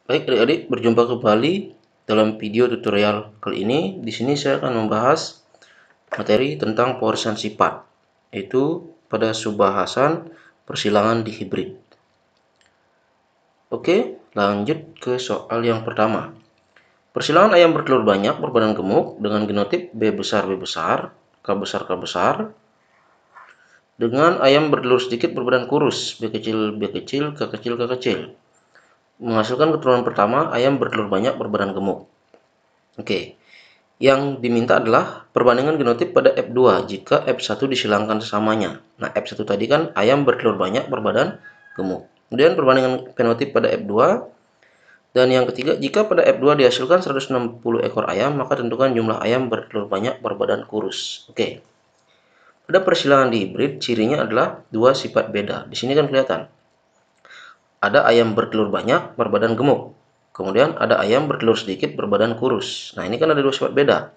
Baik adik-adik, berjumpa kembali dalam video tutorial kali ini. Di sini saya akan membahas materi tentang pewarisan sifat, yaitu pada subbahasan persilangan di hibrid. Oke, lanjut ke soal yang pertama. Persilangan ayam bertelur banyak berbadan gemuk dengan genotip B besar B besar, K besar K besar, dengan ayam bertelur sedikit berbadan kurus B kecil B kecil, K kecil K kecil. Menghasilkan keturunan pertama ayam bertelur banyak berbadan gemuk. Oke, yang diminta adalah perbandingan genotip pada F2 jika F1 disilangkan sesamanya. Nah, F1 tadi kan ayam bertelur banyak berbadan gemuk. Kemudian perbandingan fenotip pada F2. Dan yang ketiga, jika pada F2 dihasilkan 160 ekor ayam, maka tentukan jumlah ayam bertelur banyak berbadan kurus. Oke. Pada persilangan di hibrid, cirinya adalah dua sifat beda. Di sini kan kelihatan. Ada ayam bertelur banyak berbadan gemuk. Kemudian ada ayam bertelur sedikit berbadan kurus. Nah, ini kan ada dua sifat beda.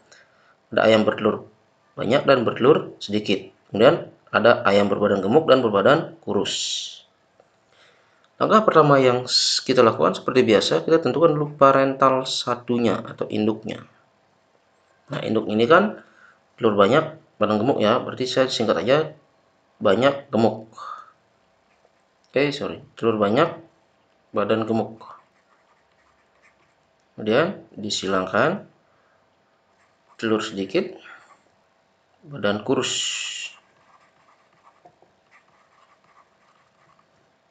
Ada ayam bertelur banyak dan bertelur sedikit. Kemudian ada ayam berbadan gemuk dan berbadan kurus. Langkah pertama yang kita lakukan seperti biasa, kita tentukan dulu parental satunya atau induknya. Nah, induk ini kan telur banyak, badan gemuk ya, berarti saya singkat aja banyak gemuk. Oke, sorry, telur banyak, badan gemuk. Kemudian disilangkan telur sedikit, badan kurus.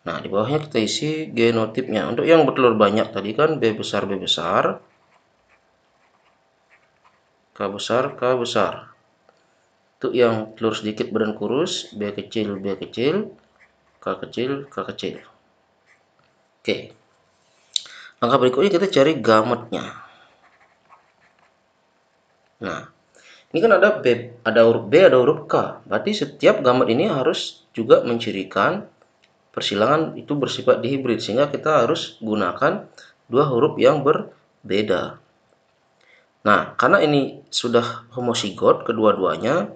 Nah, di bawahnya kita isi genotipnya. Untuk yang bertelur banyak tadi kan B besar B besar, K besar K besar. Untuk yang telur sedikit badan kurus, B kecil B kecil, K kecil K kecil. Oke. Langkah berikutnya kita cari gametnya. Nah, ini kan ada huruf B, ada huruf K. Berarti setiap gamet ini harus juga mencirikan persilangan itu bersifat dihibrid, sehingga kita harus gunakan dua huruf yang berbeda. Nah, karena ini sudah homosigot kedua-duanya,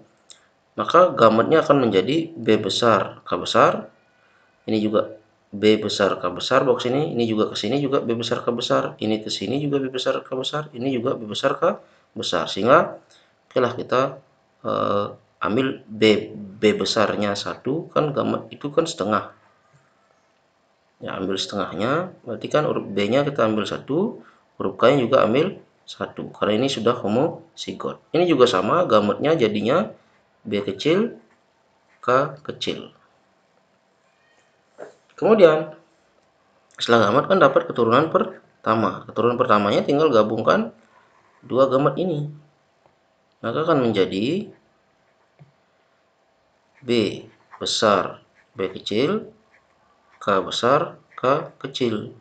maka gametnya akan menjadi B besar K besar. Ini juga B besar K besar, bawa ke sini. Ini juga ke sini juga B besar K besar. Ini ke sini juga B besar K besar. Ini juga B besar K besar. Sehingga okelah kita ambil B besarnya 1, kan gamet itu kan setengah. Ya, ambil setengahnya, berarti kan huruf B-nya kita ambil 1, huruf K-nya juga ambil 1. Karena ini sudah homosigot. Ini juga sama, gametnya jadinya B kecil, K kecil. Kemudian, setelah gamet kan dapat keturunan pertama. Keturunan pertamanya tinggal gabungkan dua gamet ini. Maka akan menjadi B besar B kecil, K besar K kecil.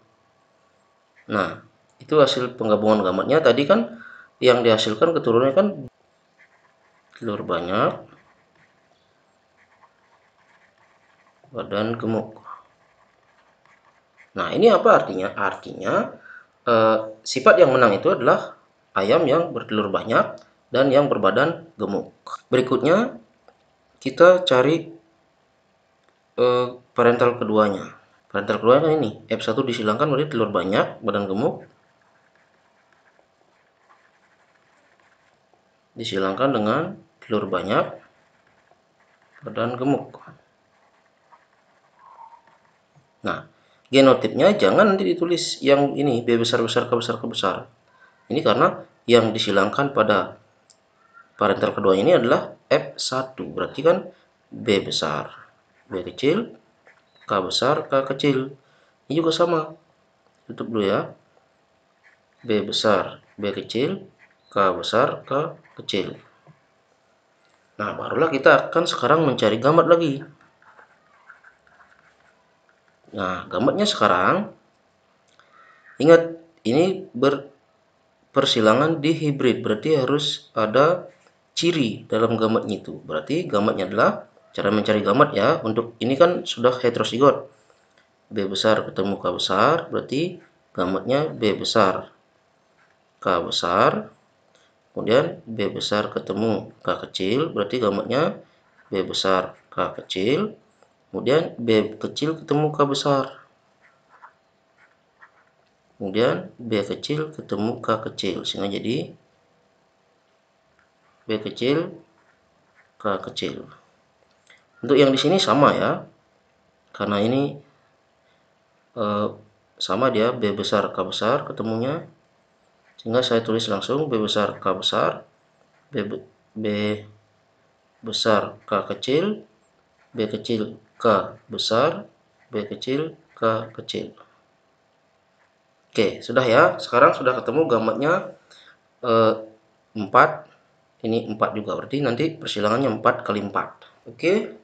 Nah, itu hasil penggabungan gametnya. Tadi kan yang dihasilkan keturunannya kan telur banyak, badan gemuk. Nah, ini apa artinya? Artinya sifat yang menang itu adalah ayam yang bertelur banyak dan yang berbadan gemuk. Berikutnya kita cari parental keduanya. Parental keduanya ini F1 disilangkan berarti telur banyak, badan gemuk. Disilangkan dengan telur banyak, badan gemuk. Nah, genotipnya jangan nanti ditulis yang ini B besar besar K besar K besar. Ini karena yang disilangkan pada parental kedua ini adalah F1. Berarti kan B besar B kecil, K besar K kecil. Ini juga sama. Tutup dulu ya. B besar B kecil, K besar K kecil. Nah, barulah kita akan sekarang mencari gamet lagi. Nah, gametnya sekarang, ingat ini persilangan di hibrid, berarti harus ada ciri dalam gametnya itu. Berarti gametnya adalah cara mencari gamet ya. Untuk ini kan sudah heterozigot. B besar ketemu K besar, berarti gametnya B besar K besar. Kemudian B besar ketemu K kecil, berarti gametnya B besar K kecil. Kemudian B kecil ketemu K besar. kemudian B kecil ketemu K kecil, sehingga jadi B kecil K kecil. Untuk yang di sini sama ya, karena ini sama dia B besar K besar ketemunya, sehingga saya tulis langsung B besar K besar, B besar K kecil, B kecil K besar, B kecil K kecil. Oke, sudah ya. Sekarang sudah ketemu gambarnya 4. Ini 4 juga, berarti nanti persilangannya 4 kali 4. Oke,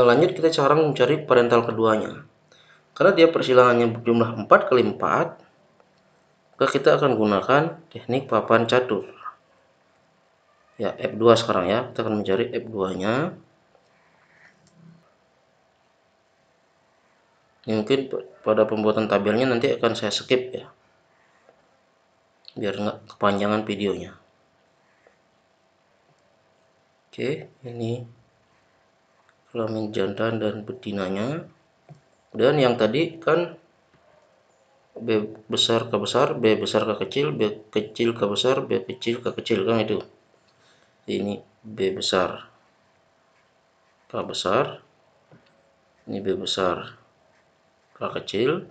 lanjut kita cara mencari parental keduanya. Karena dia persilangannya berjumlah 4 kali 4, maka kita akan gunakan teknik papan catur. Ya, F2 sekarang ya. Kita akan mencari F2-nya. Ini mungkin pada pembuatan tabelnya nanti akan saya skip ya, biar nggak kepanjangan videonya. Oke, ini kelamin jantan dan betinanya. Dan yang tadi kan B besar K besar, B besar K kecil, B kecil K besar, B kecil K kecil, kan itu. Ini B besar K besar, ini B besar K kecil,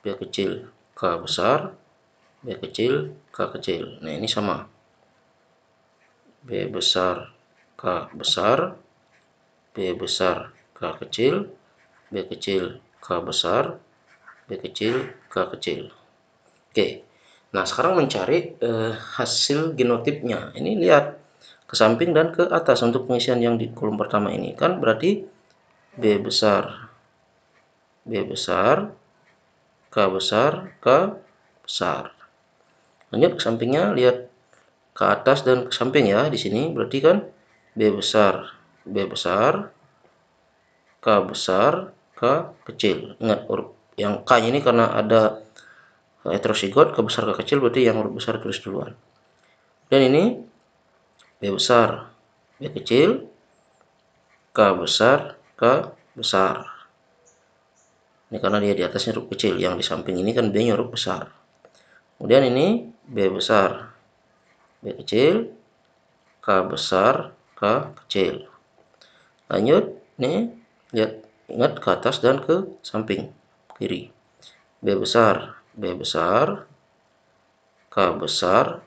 B kecil K besar, B kecil K kecil. Nah, ini sama. B besar K besar, B besar K kecil, B kecil K besar, B kecil K kecil. Oke. Nah, sekarang mencari hasil genotipnya. Ini lihat ke samping dan ke atas untuk pengisian yang di kolom pertama ini. Kan berarti B besar K besar, K besar. Lanjut ke sampingnya, lihat ke atas dan ke samping ya. Di sini berarti kan B besar, K besar, K kecil. Ingat huruf yang K ini karena ada heterozigot, K besar K kecil, berarti yang huruf besar tulis duluan. Dan ini B besar, B kecil, K besar, K besar. Ini karena dia di atasnya huruf kecil, yang di samping ini kan B-nya huruf besar. Kemudian ini B besar, B kecil, K besar, K kecil. Lanjut, nih, lihat, ingat ke atas dan ke samping kiri. B besar, K besar,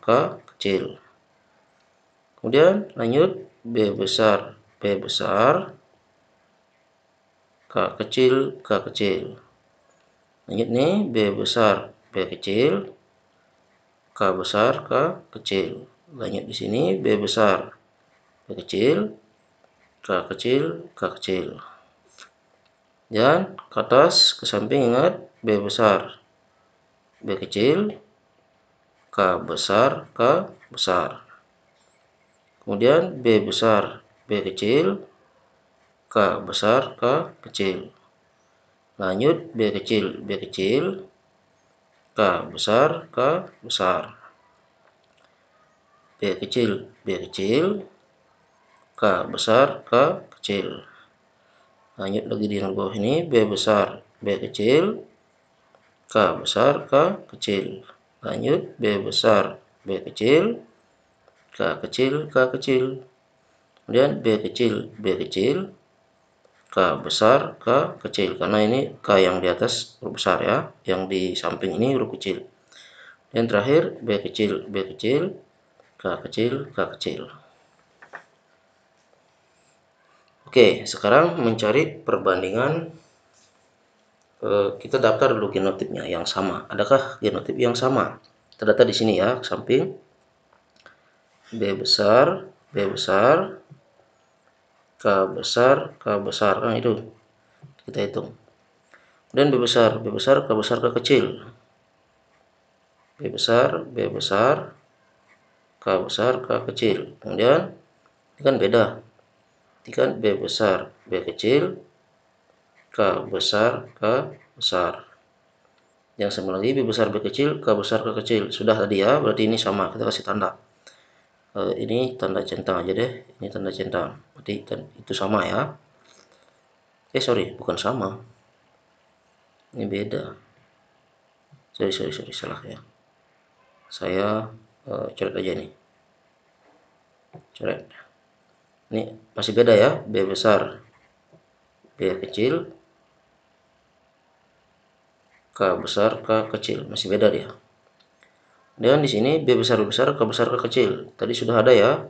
K kecil. Kemudian lanjut B besar, K kecil, K kecil. Lanjut nih, B besar, B kecil, K besar, K kecil. Lanjut di sini B besar, B kecil, K kecil, K kecil. Dan ke atas ke samping ingat B besar, B kecil, K besar, K besar. Kemudian B besar, B kecil, K besar, K kecil. Lanjut B kecil, K besar, K besar. B kecil, K besar, K kecil. Lanjut lagi di yang bawah ini B besar, B kecil, K besar, K kecil. Lanjut B besar, B kecil, K kecil, K kecil. Kemudian B kecil, K besar, K kecil. Karena ini K yang di atas huruf besar ya, yang di samping ini huruf kecil. Dan terakhir B kecil, K kecil, K kecil. Oke, sekarang mencari perbandingan. Kita daftar dulu genotipnya yang sama. Adakah genotip yang sama? Kita data di sini ya, ke samping. B besar, K besar, K besar. Kan itu kita hitung. Dan B besar, K besar, K kecil. B besar, K besar, K kecil. Kemudian ini kan beda. Ini kan B besar, B kecil, K besar, K besar. Yang sama lagi B besar, B kecil, K besar, K kecil. Sudah tadi ya, berarti ini sama. Kita kasih tanda. Ini tanda centang aja deh. Ini tanda centang. Berarti itu sama ya. Sorry, bukan sama. Ini beda. sorry, salah ya. Saya coret aja nih, coret. Ini masih beda ya, B besar, B kecil, K besar, K kecil, masih beda dia. Dan di sini B besar, B besar, K besar, K kecil. Tadi sudah ada ya,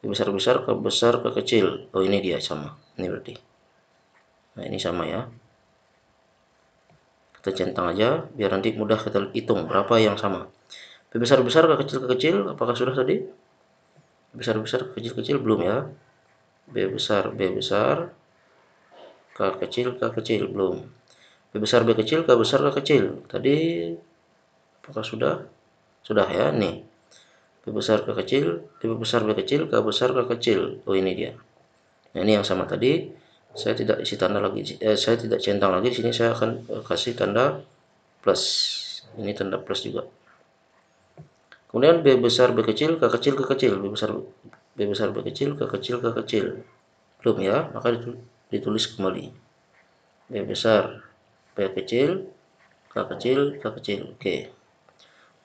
B besar, besar, K besar, K kecil. Oh, ini dia sama, ini berarti. Nah, ini sama ya. Kita centang aja, biar nanti mudah kita hitung berapa yang sama. B besar, besar, K kecil, K kecil, apakah sudah tadi? B besar, besar, K kecil, kecil, belum ya. B besar, K kecil, K kecil, belum. B besar, B kecil, K besar, K kecil. Tadi apakah sudah? Sudah ya, nih. B besar, K kecil, B besar, B kecil, K besar, K kecil. Oh, ini dia. Nah, ini yang sama tadi. Saya tidak isi tanda lagi, saya tidak centang lagi. Di sini saya akan kasih tanda plus. Ini tanda plus juga. Kemudian B besar, B kecil, K kecil, K kecil. B besar, B kecil, K kecil, K kecil. Belum ya, maka ditulis kembali. B besar, B kecil, K kecil, K kecil. Oke.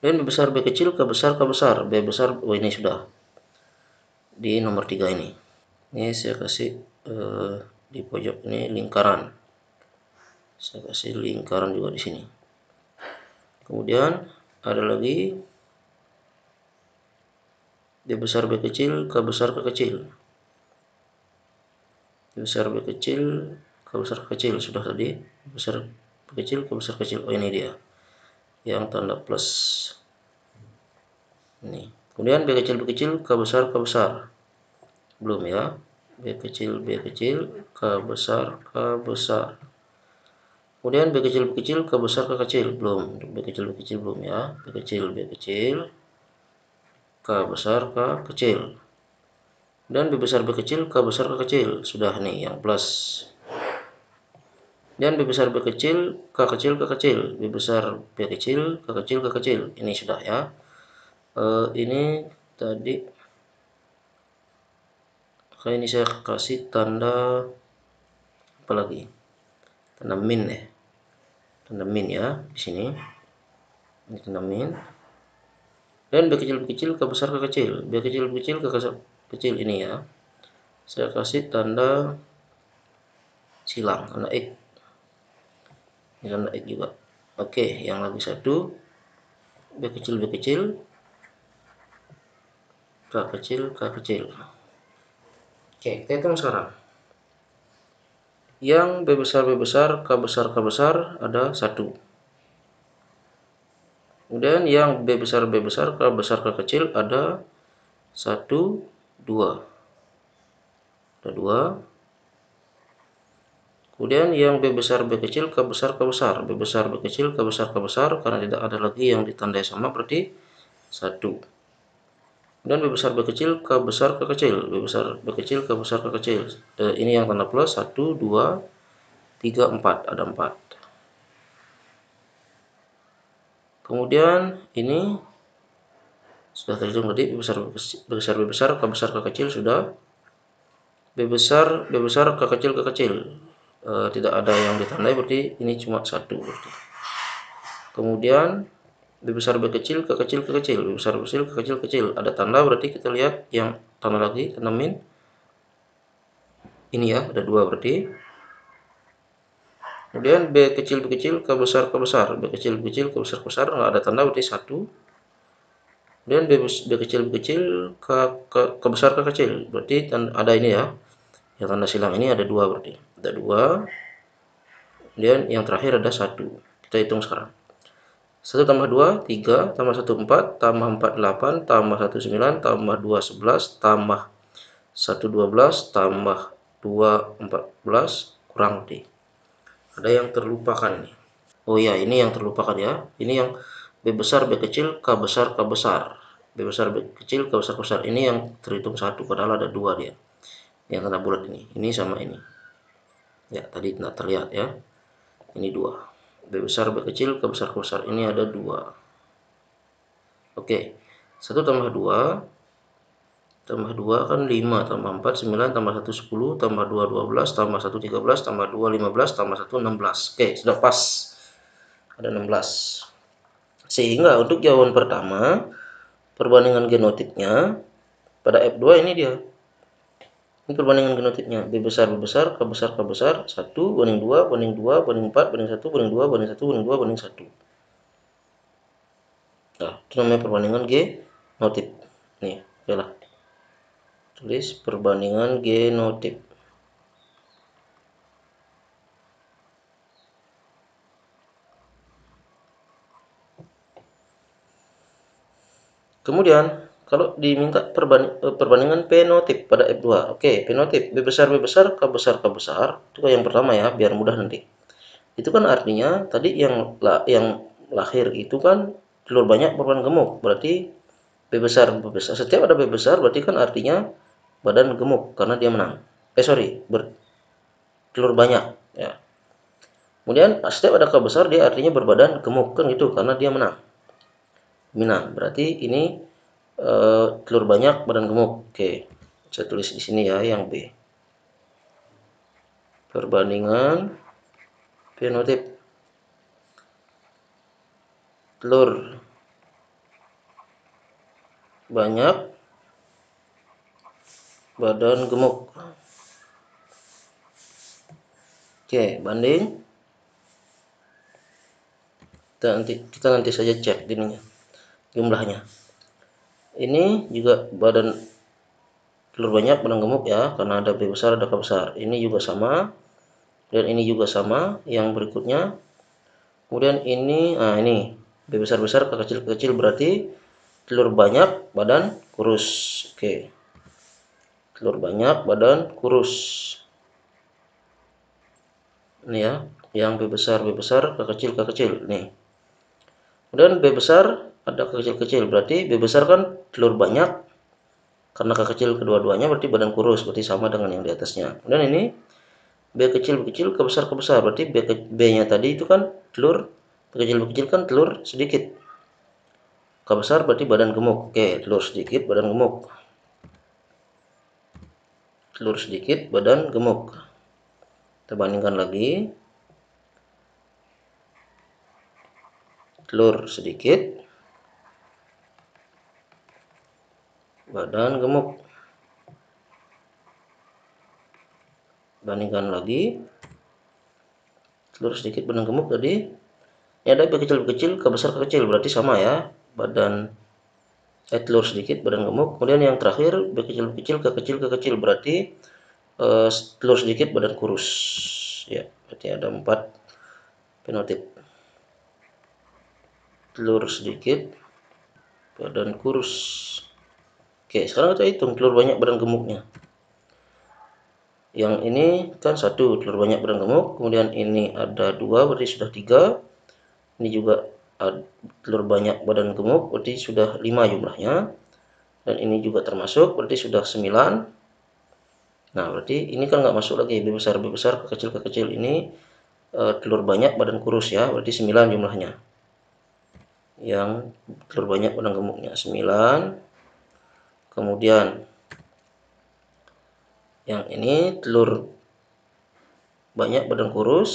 Dan B besar, B kecil, K besar, K besar. B besar, oh ini sudah. Di nomor 3 ini. Ini saya kasih di pojok ini lingkaran. Saya kasih lingkaran juga di sini. Kemudian ada lagi B besar, B kecil, K besar, K kecil. B besar, B kecil, K besar, K kecil. Sudah tadi. B besar, B kecil, K besar, kecil. Oh, ini dia. Yang tanda plus. Ini. Kemudian B kecil, B kecil, K besar, K besar. Belum ya. B kecil, K besar, K besar. Kemudian B kecil, K besar, K kecil. Belum. B kecil, belum ya. B kecil, K besar, K kecil. Dan B besar, B kecil, K besar, K kecil. Sudah nih yang plus. Dan B besar, B kecil, K kecil, K kecil. B besar, B kecil, K kecil, K kecil. Ini sudah ya. Ini tadi. Kali ini saya kasih tanda apa lagi? Tanda min ya. Tanda min ya di sini. Ini tanda min. Dan B kecil, K besar, K kecil. B kecil, K besar, kecil ini ya. Saya kasih tanda silang, tanda X. Ini tanda X juga. Oke, yang lagi satu. B kecil, K kecil, K kecil. Oke, kita hitung sekarang. Yang B besar, K besar, K besar ada 1. Kemudian yang B besar, K besar, K kecil ada 1, 2. Ada 2. Kemudian yang B besar, B kecil, K besar, K besar. B besar, B kecil, K besar, K besar. Karena tidak ada lagi yang ditandai sama berarti 1. Dan B besar, B kecil, K besar, K kecil. B besar, B kecil, K besar, K kecil. Ini yang tanda plus. 1, 2, 3, 4. Ada 4. Kemudian ini sudah terhitung tadi. B besar, B besar, K besar, K kecil sudah. B besar, K kecil, K kecil. Tidak ada yang ditandai berarti ini cuma 1 berarti. Kemudian B besar, B kecil, K kecil, K kecil. B besar, B kecil, K kecil, kecil. Ada tanda berarti kita lihat yang tanda lagi, tanda min. Ini ya, ada 2 berarti. Kemudian B kecil, K besar, K besar. B kecil, K besar, K besar. Nggak ada tanda berarti 1. Kemudian B kecil, K besar, K kecil. Berarti ada ini ya. Yang tanda silang ini ada 2 berarti. Ada 2. Kemudian yang terakhir ada 1. Kita hitung sekarang. 1 tambah 2, 3, tambah 1, 4, tambah 4, 8, tambah 1, 9, tambah 2, 11, tambah 1, 12, tambah 2, 14, kurang D. Ada yang terlupakan nih. Oh ya, ini yang terlupakan ya. Ini yang B besar, B kecil, K besar, K besar. B besar, B kecil, K besar, K besar. Ini yang terhitung 1, padahal ada 2 dia. Yang tanda bulat ini. Ini sama ini. Ya, tadi tidak terlihat ya. Ini 2. B besar, B kecil, K besar, K besar. Ini ada 2. Oke. 1 tambah 2. Tambah 2 kan 5. Tambah 4, 9. Tambah 1, 10. Tambah 2, 12. Tambah 1, 13. Tambah 2, 15. Tambah 1, 16. Oke, sudah pas. Ada 16. Sehingga untuk jawaban pertama, perbandingan genotipnya pada F2 ini dia. Ini perbandingan genotipnya. B besar, B besar, K besar, K besar. 1 banding 2, banding 2, banding 4, banding 1, banding 2, banding 1, banding 2, banding 1. Nah, itu namanya perbandingan genotip. Nih, oke lah. Tulis perbandingan genotip. Kemudian, kalau diminta perbandingan fenotip pada F2. Oke, fenotip B besar, B besar, K besar, K besar. Itu yang pertama ya, biar mudah nanti. Itu kan artinya tadi yang lahir itu kan telur banyak berbadan gemuk. Berarti B besar, B besar. Setiap ada B besar berarti kan artinya badan gemuk karena dia menang. Telur banyak ya. Kemudian setiap ada K besar dia artinya berbadan gemuk kan gitu karena dia menang. Berarti ini telur banyak badan gemuk. Oke, saya tulis di sini ya yang B. Perbandingan fenotip telur banyak badan gemuk. Oke, banding kita nanti saja cek ininya jumlahnya. Ini juga badan telur banyak badan gemuk ya karena ada B besar ada K besar. Ini juga sama dan ini juga sama. Yang berikutnya kemudian ini B besar besar K kecil kecil berarti telur banyak badan kurus. Oke, telur banyak badan kurus ini ya, yang B besar K kecil nih. Kemudian B besar ada K kecil berarti B besar kan telur banyak karena K kecil kedua-duanya berarti badan kurus, berarti sama dengan yang di atasnya. Kemudian ini B kecil K besar berarti B-nya tadi itu kan telur B kecil kan telur sedikit. K besar berarti badan gemuk. Oke, telur sedikit badan gemuk. Telur sedikit badan gemuk. Kita bandingkan lagi. Telur sedikit badan gemuk. Bandingkan lagi. Telur sedikit badan gemuk tadi. Ini ada B kecil K besar K kecil berarti sama ya. Telur sedikit badan gemuk. Kemudian yang terakhir B kecil K kecil berarti telur sedikit badan kurus. Ya, berarti ada 4 fenotip. Telur sedikit badan kurus. Oke, sekarang kita hitung telur banyak badan gemuknya. Yang ini kan 1 telur banyak badan gemuk, kemudian ini ada 2 berarti sudah 3. Ini juga telur banyak badan gemuk berarti sudah 5 jumlahnya. Dan ini juga termasuk berarti sudah 9. Nah, berarti ini kan nggak masuk lagi B besar K kecil ini telur banyak badan kurus ya, berarti 9 jumlahnya. Yang telur banyak badan gemuknya 9. Kemudian yang ini telur banyak badan kurus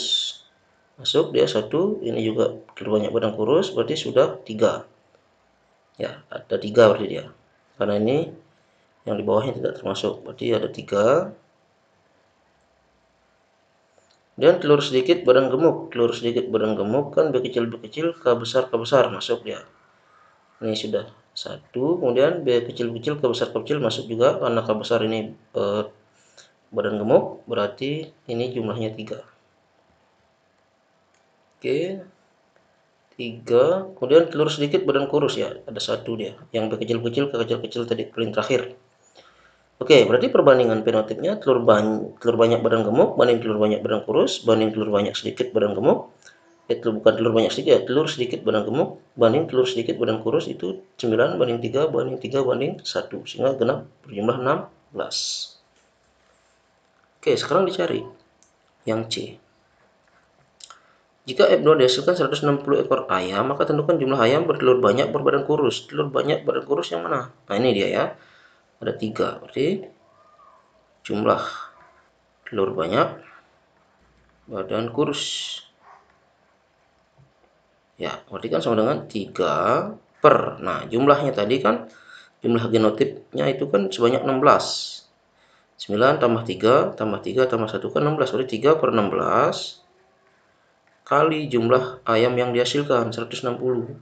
masuk dia 1, ini juga telur banyak badan kurus berarti sudah 3. Ya, ada 3 berarti dia. Karena ini yang di bawahnya tidak termasuk, berarti ada 3. Dan telur sedikit badan gemuk kan B kecil K besar masuk dia. Ini sudah 1, kemudian B kecil K besar masuk juga karena K besar ini badan gemuk, berarti ini jumlahnya 3. Oke, 3. Kemudian telur sedikit badan kurus ya, ada 1 dia. Yang B kecil K kecil tadi paling terakhir. Oke, berarti perbandingan fenotipnya telur banyak badan gemuk banding telur banyak badan kurus banding telur banyak sedikit badan gemuk. Bukan telur banyak sedikit ya, telur sedikit badan gemuk banding telur sedikit badan kurus itu 9 banding 3 banding 3 banding 1 sehingga genap berjumlah 16. Oke, sekarang dicari yang C. Jika F2 dihasilkan 160 ekor ayam, maka tentukan jumlah ayam bertelur banyak berbadan kurus. Telur banyak badan kurus yang mana? Nah, ini dia ya. Ada 3, berarti jumlah telur banyak badan kurus Ya, berarti kan sama dengan 3 per. Nah, jumlahnya tadi kan, jumlah genotipnya itu kan sebanyak 16. 9 tambah 3 tambah 1 kan 16. Berarti 3 per 16 kali jumlah ayam yang dihasilkan 160.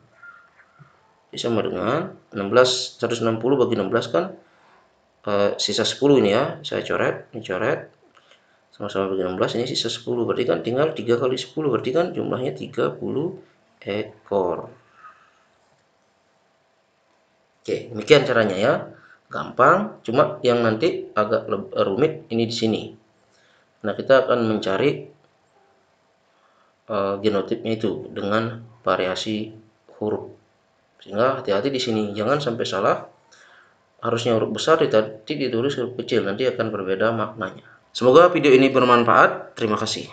Jadi sama dengan 16, 160 bagi 16 kan sisa 10 ini ya. Saya coret, ini coret. Sama-sama bagi 16, ini sisa 10. Berarti kan tinggal 3 kali 10, berarti kan jumlahnya 30 ekor. Oke, demikian caranya ya. Gampang, cuma yang nanti agak rumit ini di sini. Nah, kita akan mencari genotipnya itu dengan variasi huruf. Sehingga hati-hati di sini, jangan sampai salah. Harusnya huruf besar tadi ditulis huruf kecil, nanti akan berbeda maknanya. Semoga video ini bermanfaat. Terima kasih.